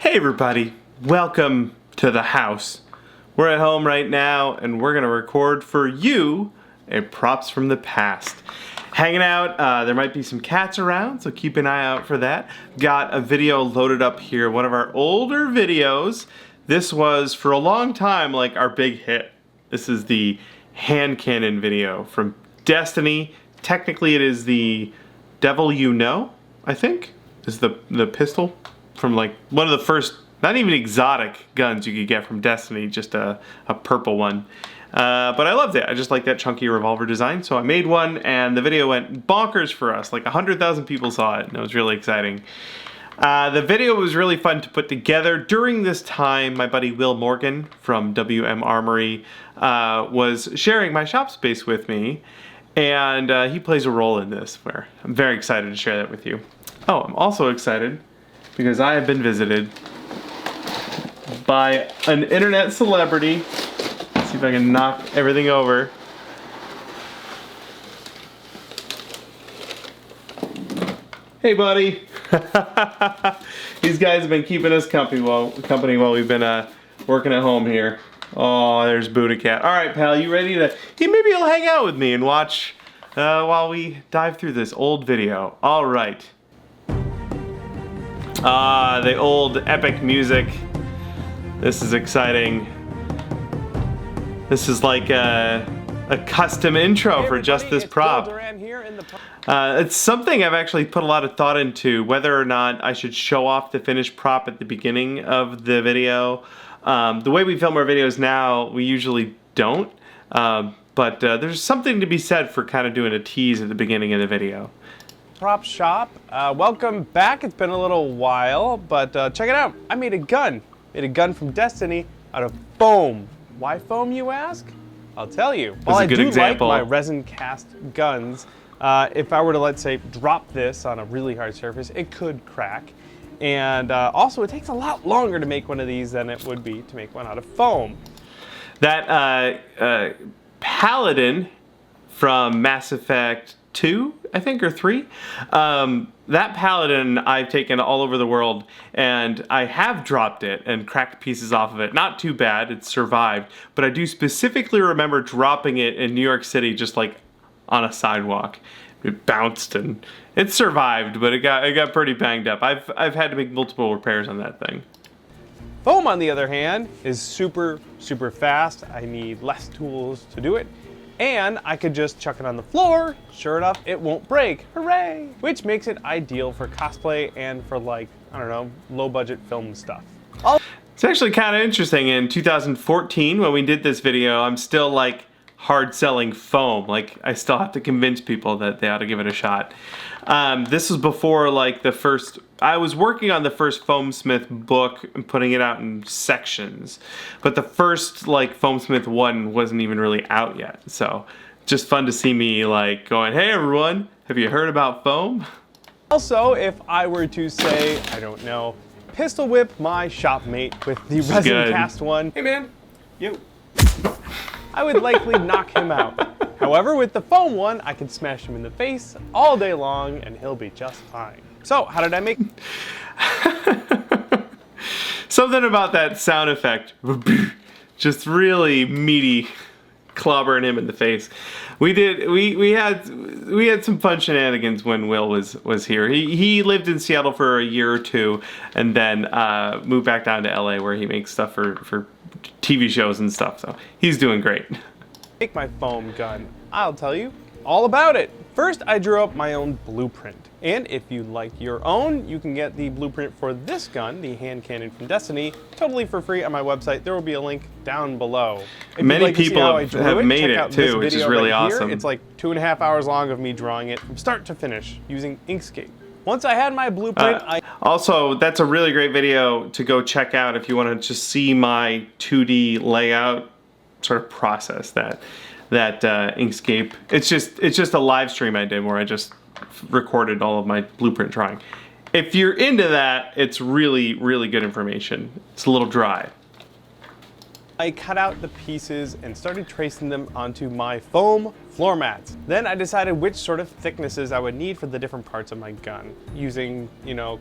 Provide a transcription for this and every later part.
Hey everybody, welcome to the house. We're at home right now and we're gonna record for you a props from the past. Hanging out, there might be some cats around, so keep an eye out for that. Got a video loaded up here, one of our older videos. This was for a long time like our big hit. This is the hand cannon video from Destiny. Technically it is the Devil You Know, I think, is the pistol from like one of the first, not even exotic guns you could get from Destiny, just a purple one. But I loved it. I just like that chunky revolver design, so I made one and the video went bonkers for us. Like 100,000 people saw it and it was really exciting. The video was really fun to put together. During this time, my buddy Will Morgan from WM Armory was sharing my shop space with me, and he plays a role in this where I'm very excited to share that with you. Oh, I'm also excited because I have been visited by an internet celebrity. Let's see if I can knock everything over. Hey buddy! These guys have been keeping us company while we've been working at home here. Oh, there's Buddha Cat. Alright pal, you ready to... Maybe you'll hang out with me and watch while we dive through this old video. Alright. The old epic music. This is exciting. This is like a custom intro for just this prop. It's something I've actually put a lot of thought into, whether or not I should show off the finished prop at the beginning of the video. The way we film our videos now, we usually don't. But there's something to be said for kind of doing a tease at the beginning of the video. Prop shop. Welcome back. It's been a little while, but check it out. I made a gun. Made a gun from Destiny out of foam. Why foam, you ask? I'll tell you. While I do like my resin cast guns, if I were to, let's say, drop this on a really hard surface, it could crack. And also, it takes a lot longer to make one of these than it would be to make one out of foam. That Paladin from Mass Effect 2, I think, or 3. That Paladin I've taken all over the world, and I have dropped it and cracked pieces off of it. Not too bad, it survived, but I do specifically remember dropping it in New York City just like on a sidewalk. It bounced and it survived, but it got pretty banged up. I've had to make multiple repairs on that thing. Foam, on the other hand, is super fast. I need less tools to do it. And I could just chuck it on the floor. Sure enough, it won't break. Hooray! Which makes it ideal for cosplay and for, like, I don't know, low budget film stuff. It's actually kind of interesting. In 2014, when we did this video, I'm still like hard selling foam. Like, I still have to convince people that they ought to give it a shot. This was before like the first, I was working on the first Foamsmith book and putting it out in sections, but the first like Foamsmith 1 wasn't even really out yet. So just fun to see me like going, hey everyone, have you heard about foam? Also, if I were to say, I don't know, pistol whip my shopmate with the resin cast one. Hey man, you. I would likely knock him out. However, with the foam one, I can smash him in the face all day long and he'll be just fine. So, how did I make... Something about that sound effect. Just really meaty clobbering him in the face. We had some fun shenanigans when Will was here. He lived in Seattle for a year or two and then moved back down to LA where he makes stuff for TV shows and stuff. So he's doing great. Make my foam gun. I'll tell you all about it. First, I drew up my own blueprint. And if you'd like your own, you can get the blueprint for this gun, the hand cannon from Destiny, totally for free on my website. There will be a link down below. Many people have made it too, which is really awesome. It's like 2.5 hours long of me drawing it from start to finish using Inkscape. Once I had my blueprint, Also, that's a really great video to go check out if you want to just see my 2D layout sort of process that Inkscape. It's just a live stream I did where I just recorded all of my blueprint drawing. If you're into that, it's really good information. It's a little dry. I cut out the pieces and started tracing them onto my foam floor mats. Then I decided which sort of thicknesses I would need for the different parts of my gun, using,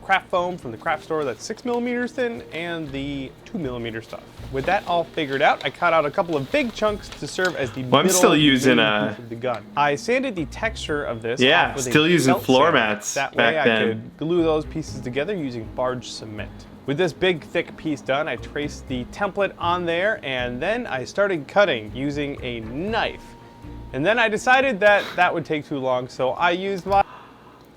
craft foam from the craft store that's 6mm thin and the 2mm stuff. With that all figured out, I cut out a couple of big chunks to serve as the I'm still using piece of the gun. I sanded the texture of this Yeah, off with still a using felt floor sander. mats That back way I then. could glue those pieces together using barge cement. With this big thick piece done, I traced the template on there and then I started cutting using a knife. And then I decided that would take too long, so I used my...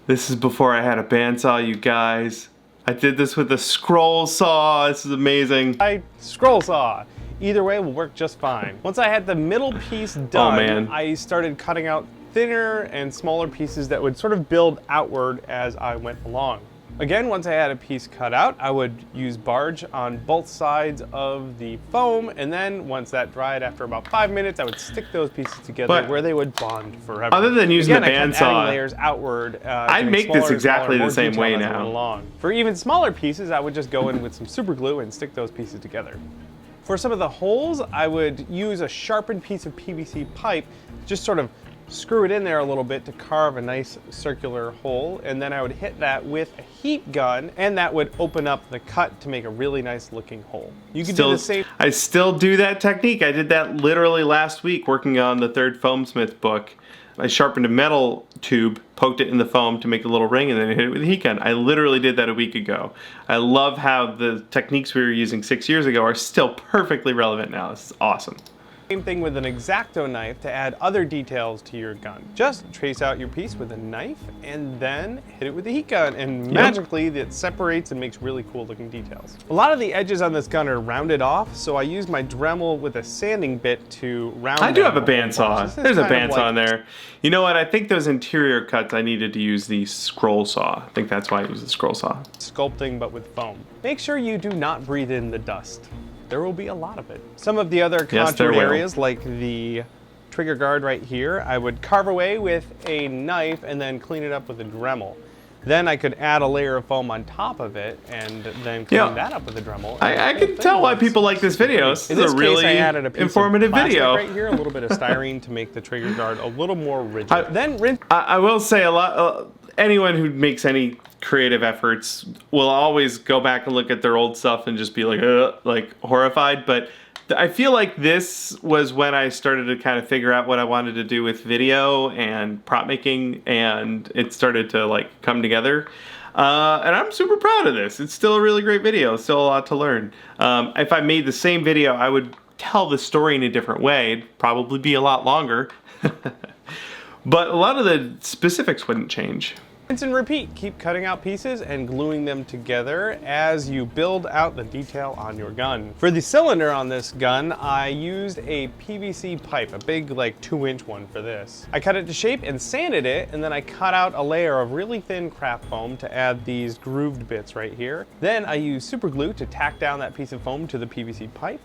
This is before I had a bandsaw, you guys. I did this with a scroll saw. This is amazing. my scroll saw. Either way will work just fine. Once I had the middle piece done, man. I started cutting out thinner and smaller pieces that would sort of build outward as I went along. Again, once I had a piece cut out, I would use barge on both sides of the foam, and then once that dried after about 5 minutes, I would stick those pieces together But where they would bond forever. other than using Again, the I kept bandsaw, adding layers outward. I'd getting make this smaller and exactly smaller, the same more way detailed as I now. went along. For even smaller pieces, I would just go in with some super glue and stick those pieces together. For some of the holes, I would use a sharpened piece of PVC pipe, just sort of screw it in there a little bit to carve a nice circular hole, and then I would hit that with a heat gun, and that would open up the cut to make a really nice looking hole. You could do the same. I still do that technique. I did that literally last week working on the third Foamsmith book. I sharpened a metal tube, poked it in the foam to make a little ring, and then hit it with a heat gun. I literally did that a week ago. I love how the techniques we were using 6 years ago are still perfectly relevant now. This is awesome. Same thing with an X-Acto knife to add other details to your gun. Just trace out your piece with a knife and then hit it with a heat gun, and magically it separates and makes really cool looking details. A lot of the edges on this gun are rounded off, so I use my Dremel with a sanding bit to round I do down have a the whole bandsaw. bunch. This is There's a kind of bandsaw like in there. You know what? I think those interior cuts I needed to use the scroll saw. I think that's why I use the scroll saw. sculpting but with foam. Make sure you do not breathe in the dust. There will be a lot of it. Some of the other Yes, there contoured will. areas, like the trigger guard right here, I would carve away with a knife and then clean it up with a Dremel. Then I could add a layer of foam on top of it and then clean Yeah. that up with a Dremel. I And the can whole tell thing why looks people like this video. This In is this a case, really I added a piece informative of plastic video. right here, a little bit of styrene to make the trigger guard a little more rigid. Then rinse. I will say a lot. Anyone who makes any creative efforts will always go back and look at their old stuff and just be like horrified. But I feel like this was when I started to kind of figure out what I wanted to do with video and prop making, and it started to like come together. And I'm super proud of this. It's still a really great video. Still a lot to learn. If I made the same video, I would tell the story in a different way. It'd probably be a lot longer. But a lot of the specifics wouldn't change. Rinse and repeat. Keep cutting out pieces and gluing them together as you build out the detail on your gun. For the cylinder on this gun, I used a PVC pipe, a big like 2-inch one for this. I cut it to shape and sanded it, and then I cut out a layer of really thin craft foam to add these grooved bits right here. Then I used super glue to tack down that piece of foam to the PVC pipe.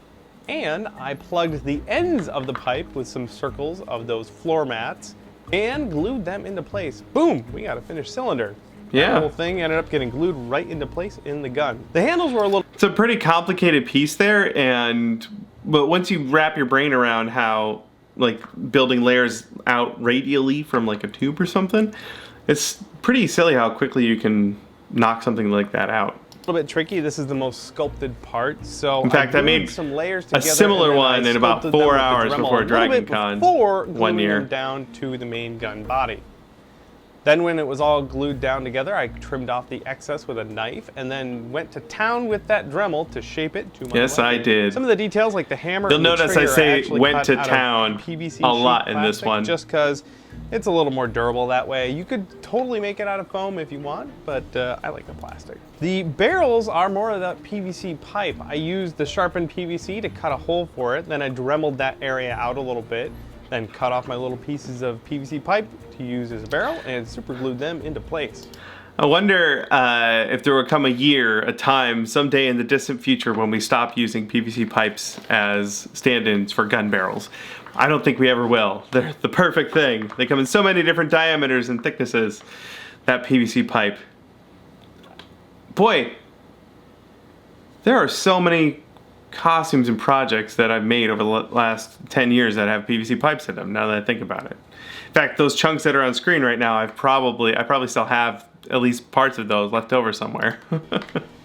And I plugged the ends of the pipe with some circles of those floor mats and glued them into place. Boom, we got a finished cylinder. Yeah. The whole thing ended up getting glued right into place in the gun. The handles were a little... It's a pretty complicated piece there, but once you wrap your brain around how like building layers out radially from like a tube or something, it's pretty silly how quickly you can knock something like that out. A little bit tricky. This is the most sculpted part. So in fact, I made some layers a together, similar and then I one in about sculpted them 4 with the hours Dremel before a little Dragon bit Con before 1 gluing year. them down to the main gun body. Then when it was all glued down together, I trimmed off the excess with a knife and then went to town with that Dremel to shape it to my Yes, I liking. did. Some of the details like the hammer You'll and the notice I trigger say actually went cut to out of town PVC a lot sheet in this plastic one. just because it's a little more durable that way. You could totally make it out of foam if you want, but I like the plastic. The barrels are more of that PVC pipe. I used the sharpened PVC to cut a hole for it, then I Dremeled that area out a little bit, then cut off my little pieces of PVC pipe to use as a barrel and super glued them into place. I wonder if there will come a time, someday in the distant future, when we stop using PVC pipes as stand-ins for gun barrels. I don't think we ever will. They're the perfect thing. They come in so many different diameters and thicknesses. That PVC pipe. Boy, there are so many costumes and projects that I've made over the last 10 years that have PVC pipes in them, now that I think about it. In fact, those chunks that are on screen right now, I probably still have at least parts of those left over somewhere.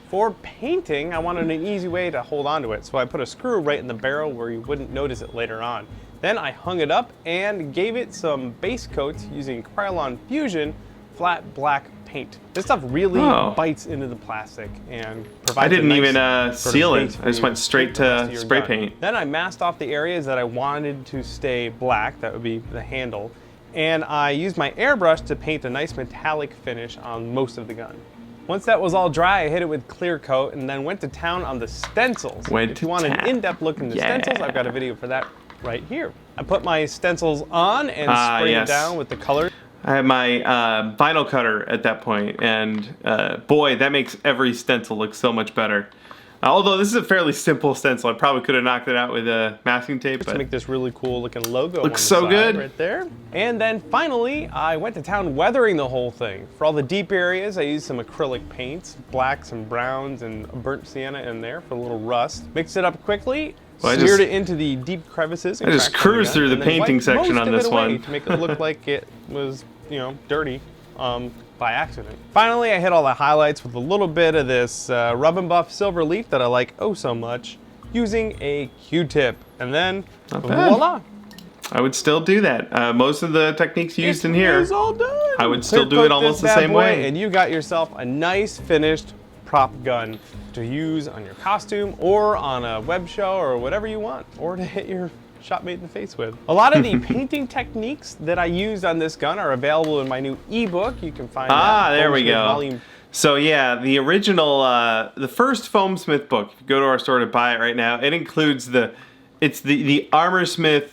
For painting, I wanted an easy way to hold onto it, so I put a screw right in the barrel where you wouldn't notice it later on. Then I hung it up and gave it some base coats using Krylon Fusion flat black paint. This stuff really bites into the plastic and provides I didn't a nice even seal it. I just went straight to spray gun. paint. Then I masked off the areas that I wanted to stay black, that would be the handle, and I used my airbrush to paint a nice metallic finish on most of the gun. Once that was all dry, I hit it with clear coat and then went to town on the stencils. If you want an in-depth look into stencils, I've got a video for that right here. I put my stencils on and sprayed it down with the color. I had my vinyl cutter at that point, and boy, that makes every stencil look so much better. Although this is a fairly simple stencil, I probably could have knocked it out with masking tape. Just to make this really cool looking logo. Looks so good right there. And then finally, I went to town weathering the whole thing. For all the deep areas, I used some acrylic paints, blacks and browns, and burnt sienna in there for a little rust. Mixed it up quickly. Smeared it into the deep crevices. And I just cruised through the painting section on this one to make it look like it was, dirty by accident. Finally, I hit all the highlights with a little bit of this Rub and Buff silver leaf that I like oh so much, using a Q-tip, and then voila! I would still do that. Most of the techniques used in here, all done. I would still do it almost the same way. And you got yourself a nice finished prop gun to use on your costume or on a web show or whatever you want, or to hit your shopmate in the face with. A lot of the painting techniques that I used on this gun are available in my new ebook. You can find that. There we go. So yeah, the original, the first Foamsmith book, if you go to our store to buy it right now, it includes the Armorsmith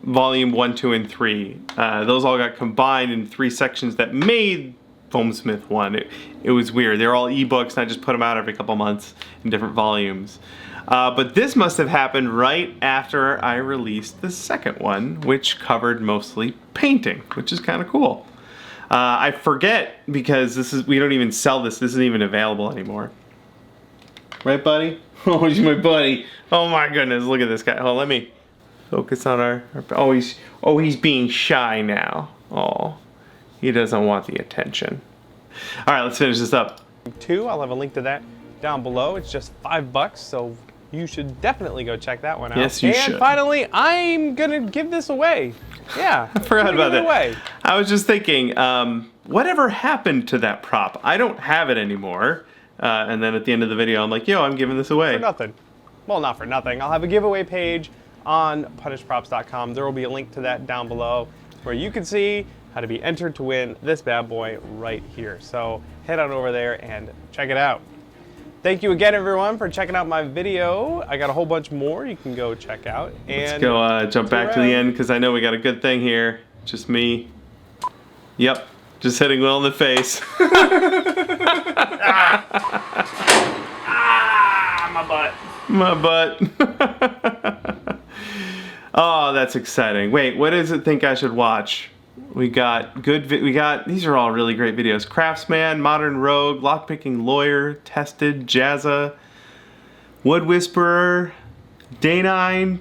Volume 1, 2, and 3. Those all got combined in 3 sections that made Foamsmith 1. It was weird. They were all ebooks, and I just put them out every couple months in different volumes. But this must have happened right after I released the second one, which covered mostly painting, which is kind of cool. I forget because we don't even sell this. This isn't even available anymore. Right, buddy? Oh, he's my buddy. Oh my goodness, look at this guy. Oh, let me focus on our he's being shy now. Oh, he doesn't want the attention. All right, let's finish this up. I'll have a link to that down below. It's just $5, so you should definitely go check that one out. Yes, you should. And finally, I'm gonna give this away. Yeah, I forgot about that. I was just thinking, whatever happened to that prop? I don't have it anymore. And then at the end of the video, I'm like, yo, I'm giving this away. For nothing. Well, not for nothing. I'll have a giveaway page on punishprops.com. There will be a link to that down below where you can see how to be entered to win this bad boy right here. So head on over there and check it out. Thank you again, everyone, for checking out my video. I got a whole bunch more you can go check out. And let's go jump back to the end because I know we got a good thing here. Just me. Yep. Just hitting Will in the face. My butt. My butt. Oh, that's exciting. Wait, what does it think I should watch? We got these are all really great videos. Craftsman, Modern Rogue, Lockpicking Lawyer, Tested, Jazza, Wood Whisperer, Day9.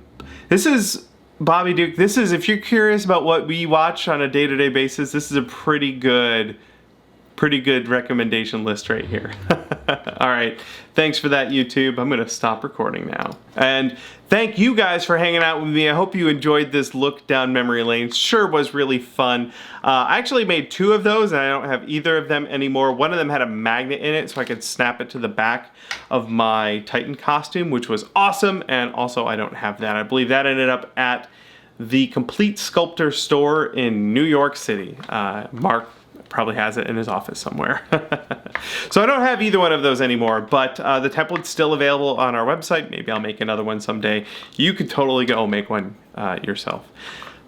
This is Bobby Duke. This is, if you're curious about what we watch on a day-to-day basis, this is a pretty good recommendation list right here. All right, thanks for that, YouTube. I'm gonna stop recording now. And thank you guys for hanging out with me. I hope you enjoyed this look down memory lane. Sure was really fun. I actually made 2 of those, and I don't have either of them anymore. One of them had a magnet in it, so I could snap it to the back of my Titan costume, which was awesome, and also I don't have that. I believe that ended up at the Complete Sculptor store in New York City. Mark probably has it in his office somewhere. So I don't have either one of those anymore, but the template's still available on our website. Maybe I'll make another one someday. You could totally go make one yourself.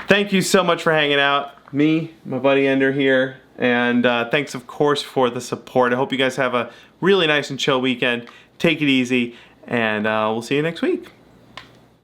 Thank you so much for hanging out. Me, my buddy Ender here, and thanks of course for the support. I hope you guys have a really nice and chill weekend. Take it easy, and we'll see you next week.